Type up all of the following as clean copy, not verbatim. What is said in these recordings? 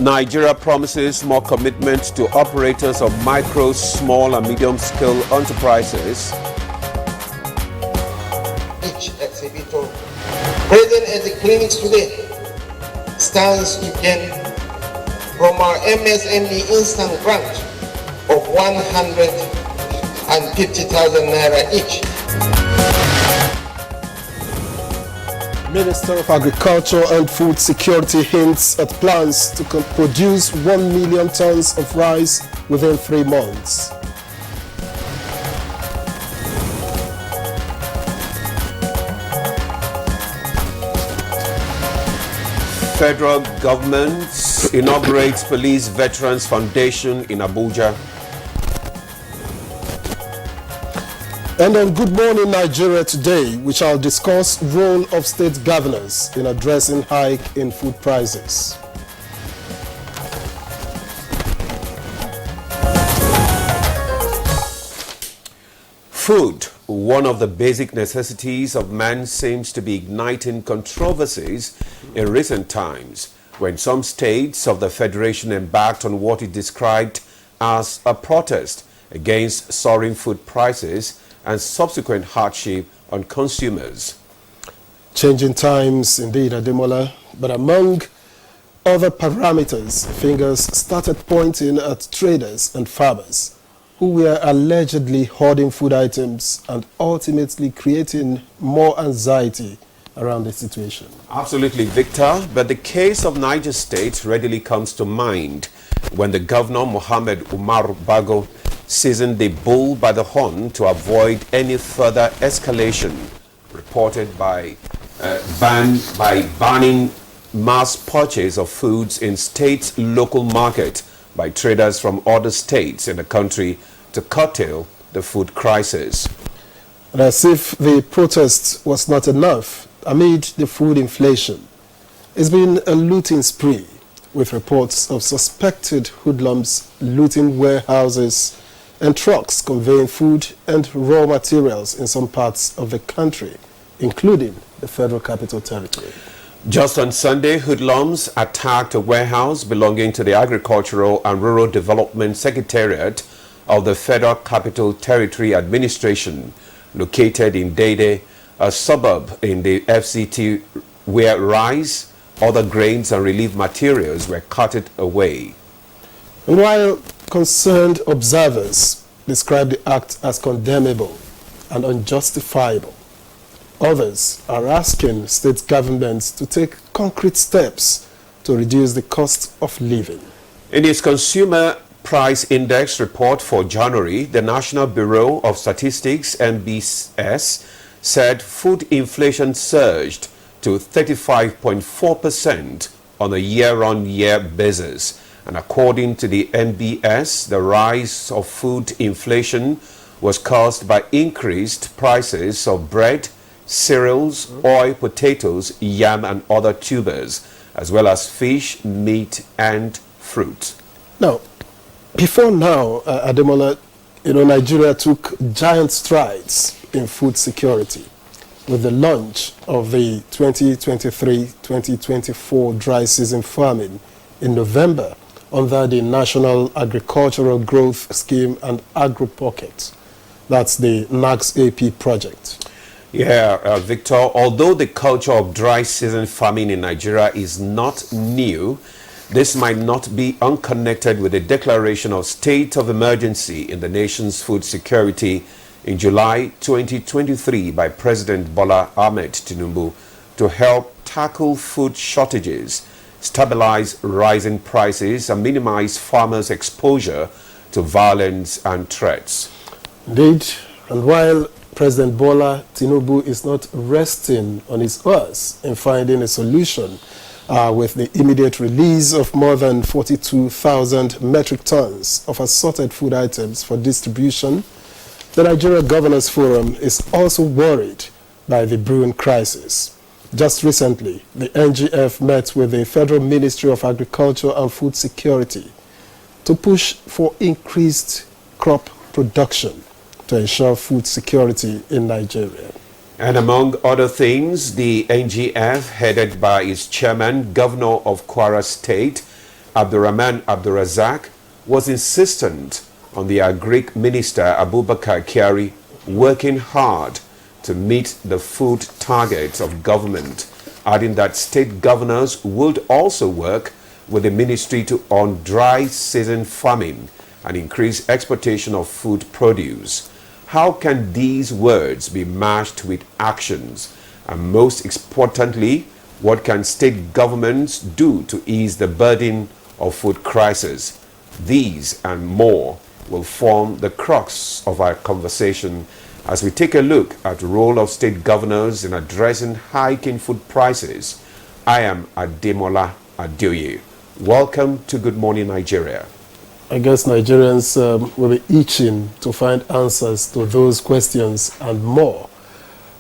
Nigeria promises more commitment to operators of micro, small and medium-scale enterprises. Each exhibitor present at the clinics today stands to gain from our MSME instant grant of 150,000 naira each. Minister of Agriculture and Food Security hints at plans to produce 1 million tons of rice within 3 months. Federal government inaugurates Police Veterans Foundation in Abuja. And on Good Morning Nigeria today, we shall discuss role of state governors in addressing hike in food prices. Food, one of the basic necessities of man, seems to be igniting controversies in recent times when some states of the Federation embarked on what it described as a protest against soaring food prices and subsequent hardship on consumers. Changing times indeed, Ademola, but among other parameters, fingers started pointing at traders and farmers who were allegedly hoarding food items and ultimately creating more anxiety around the situation. Absolutely, Victor, but the case of Niger State readily comes to mind when the governor, Mohammed Umar Bago, seizing the bull by the horn to avoid any further escalation, reported by banning mass purchase of foods in state's local market by traders from other states in the country to curtail the food crisis. And as if the protest was not enough, amid the food inflation, it's been a looting spree, with reports of suspected hoodlums looting warehouses and trucks conveying food and raw materials in some parts of the country, including the Federal Capital Territory. Just on Sunday, hoodlums attacked a warehouse belonging to the Agricultural and Rural Development Secretariat of the Federal Capital Territory Administration, located in Dede, a suburb in the FCT, where rice, other grains and relief materials were carted away. And while concerned observers describe the act as condemnable and unjustifiable, others are asking state governments to take concrete steps to reduce the cost of living. In its Consumer Price Index report for January, the National Bureau of Statistics, NBS, said food inflation surged to 35.4% on a year-on-year basis. And according to the NBS, the rise of food inflation was caused by increased prices of bread, cereals, oil, potatoes, yam and other tubers, as well as fish, meat and fruit. Now, before now, Ademola, Nigeria took giant strides in food security with the launch of the 2023-2024 dry season farming in November under the National Agricultural Growth Scheme and Agro-Pocket. That's the NAGS-AP project. Yeah, Victor, although the culture of dry season farming in Nigeria is not new, this might not be unconnected with the declaration of state of emergency in the nation's food security in July 2023 by President Bola Ahmed Tinubu to help tackle food shortages, stabilize rising prices, and minimize farmers' exposure to violence and threats. Indeed, and while President Bola Tinubu is not resting on his horse in finding a solution with the immediate release of more than 42,000 metric tons of assorted food items for distribution, the Nigeria Governors Forum is also worried by the brewing crisis. Just recently, the NGF met with the Federal Ministry of Agriculture and Food Security to push for increased crop production to ensure food security in Nigeria. And among other things, the NGF, headed by its chairman, Governor of Kwara State, Abdurrahman Abdurrazak was insistent on the Agric Minister Abubakar Kyari working hard to meet the food targets of government, adding that state governors would also work with the ministry on dry season farming and increase exportation of food produce. How can these words be matched with actions? And most importantly, what can state governments do to ease the burden of food crisis? These and more will form the crux of our conversation as we take a look at the role of state governors in addressing hiking food prices. I am Ademola Adeoye. Welcome to Good Morning Nigeria. I guess Nigerians will be itching to find answers to those questions and more.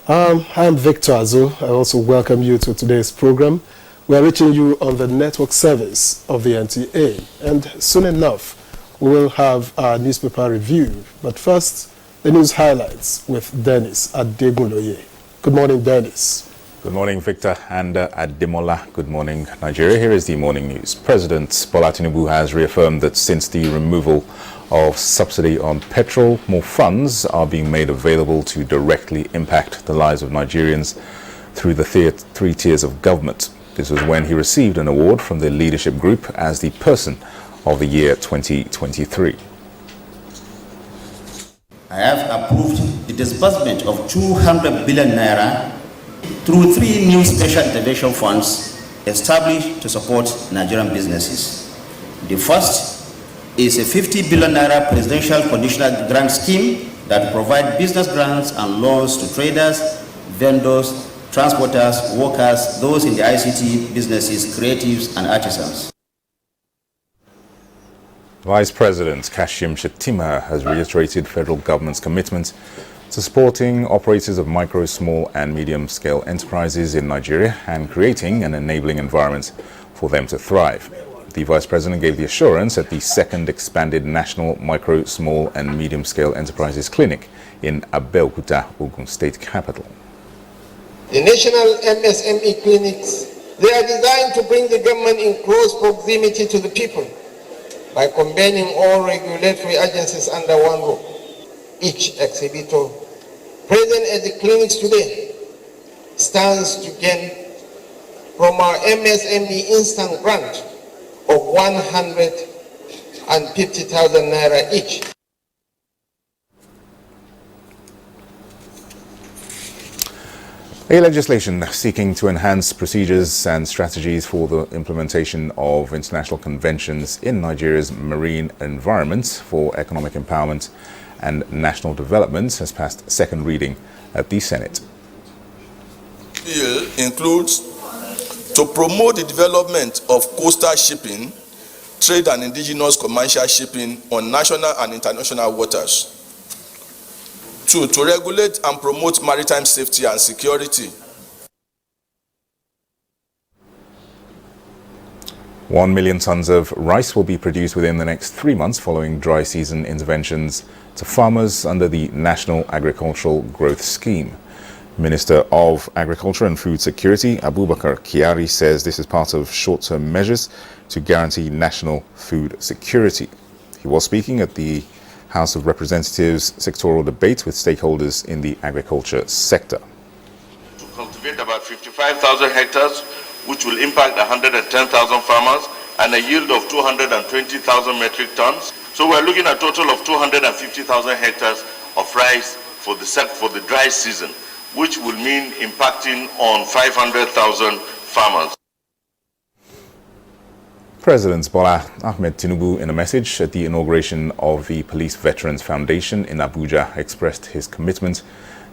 I am Victor Azu. I also welcome you to today's program. We are reaching you on the network service of the NTA, and soon enough we will have our newspaper review. But first, the news highlights with Dennis Adegunloye. Good morning, Dennis. Good morning, Victor and Ademola. Good morning, Nigeria. Here is the morning news. President Bola Tinubu has reaffirmed that since the removal of subsidy on petrol, more funds are being made available to directly impact the lives of Nigerians through the three tiers of government. This was when he received an award from the leadership group as the Person of the Year 2023. I have approved the disbursement of 200 billion naira through 3 new special intervention funds established to support Nigerian businesses. The first is a 50 billion naira presidential conditional grant scheme that will provide business grants and loans to traders, vendors, transporters, workers, those in the ICT businesses, creatives, and artisans. Vice President Kashim Shettima has reiterated federal government's commitment to supporting operators of micro, small, and medium-scale enterprises in Nigeria and creating an enabling environment for them to thrive. The Vice President gave the assurance at the second expanded National Micro, Small, and Medium-Scale Enterprises Clinic in Abuja, Ogun State capital. The national MSME clinics, they are designed to bring the government in close proximity to the people by combining all regulatory agencies under one roof. Each exhibitor present at the clinics today stands to gain from our MSME instant grant of 150,000 naira each. A legislation seeking to enhance procedures and strategies for the implementation of international conventions in Nigeria's marine environment for economic empowerment and national development has passed second reading at the Senate. The bill includes to promote the development of coastal shipping, trade and indigenous commercial shipping on national and international waters. 2, to regulate and promote maritime safety and security. 1 million tons of rice will be produced within the next 3 months following dry season interventions to farmers under the National Agricultural Growth Scheme. Minister of Agriculture and Food Security, Abubakar Kyari, says this is part of short-term measures to guarantee national food security. He was speaking at the House of Representatives sectoral debate with stakeholders in the agriculture sector. To cultivate about 55,000 hectares, which will impact 110,000 farmers and a yield of 220,000 metric tons. So we're looking at a total of 250,000 hectares of rice for the dry season, which will mean impacting on 500,000 farmers. President Bola Ahmed Tinubu, in a message at the inauguration of the Police Veterans Foundation in Abuja, expressed his commitment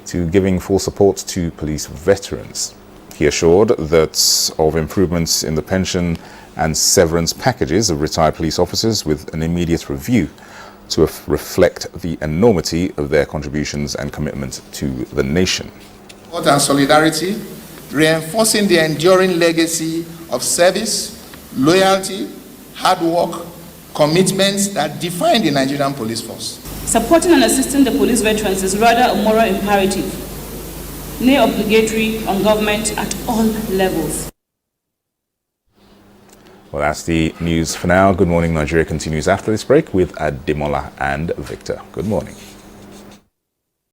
to giving full support to police veterans. He assured that of improvements in the pension and severance packages of retired police officers with an immediate review to reflect the enormity of their contributions and commitment to the nation. Support and solidarity, reinforcing the enduring legacy of service, loyalty, hard work, commitments that define the Nigerian police force. Supporting and assisting the police veterans is rather a moral imperative, nay obligatory on government at all levels. Well, that's the news for now. Good Morning Nigeria continues after this break with Ademola and Victor. Good morning.